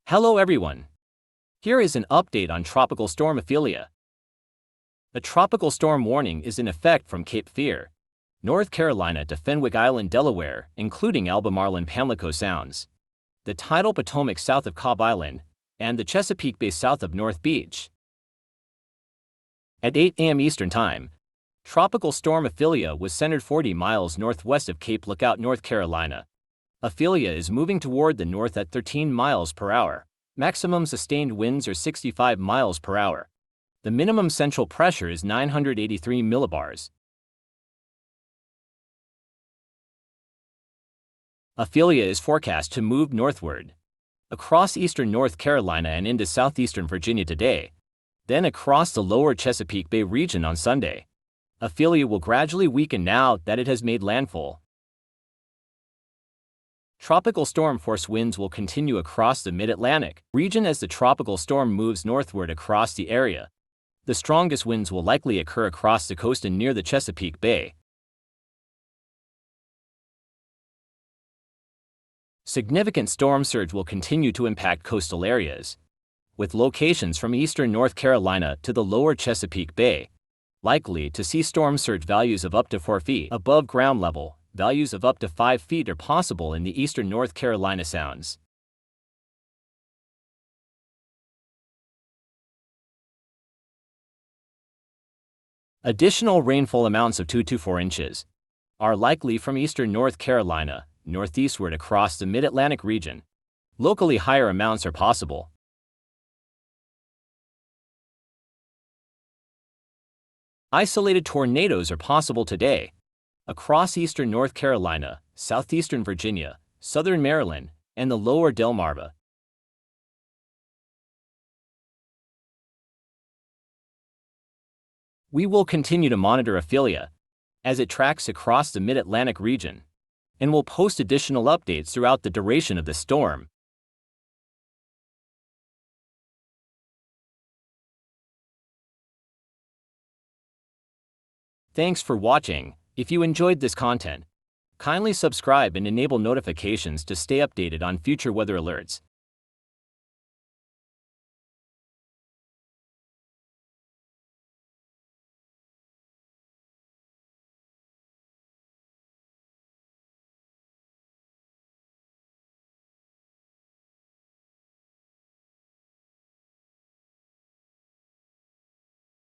Hello everyone. Here is an update on Tropical Storm Ophelia. A tropical storm warning is in effect from Cape Fear, North Carolina to Fenwick Island, Delaware, including Albemarle and Pamlico Sounds, the Tidal Potomac south of Cobb Island, and the Chesapeake Bay south of North Beach. At 8 a.m. Eastern Time, Tropical Storm Ophelia was centered 40 miles northwest of Cape Lookout, North Carolina. Ophelia is moving toward the north at 13 miles per hour. Maximum sustained winds are 65 miles per hour. The minimum central pressure is 983 millibars. Ophelia is forecast to move northward, across eastern North Carolina and into southeastern Virginia today, then across the lower Chesapeake Bay region on Sunday. Ophelia will gradually weaken now that it has made landfall. Tropical storm force winds will continue across the mid-Atlantic region as the tropical storm moves northward across the area. The strongest winds will likely occur across the coast and near the Chesapeake Bay. Significant storm surge will continue to impact coastal areas, with locations from eastern North Carolina to the lower Chesapeake Bay likely to see storm surge values of up to 4 feet above ground level. Values of up to 5 feet are possible in the eastern North Carolina Sounds. Additional rainfall amounts of 2 to 4 inches are likely from eastern North Carolina, northeastward across the mid-Atlantic region. Locally higher amounts are possible. Isolated tornadoes are possible today across eastern North Carolina, southeastern Virginia, southern Maryland, and the lower Delmarva. We will continue to monitor Ophelia as it tracks across the mid-Atlantic region, and will post additional updates throughout the duration of the storm. Thanks for watching. If you enjoyed this content, kindly subscribe and enable notifications to stay updated on future weather alerts.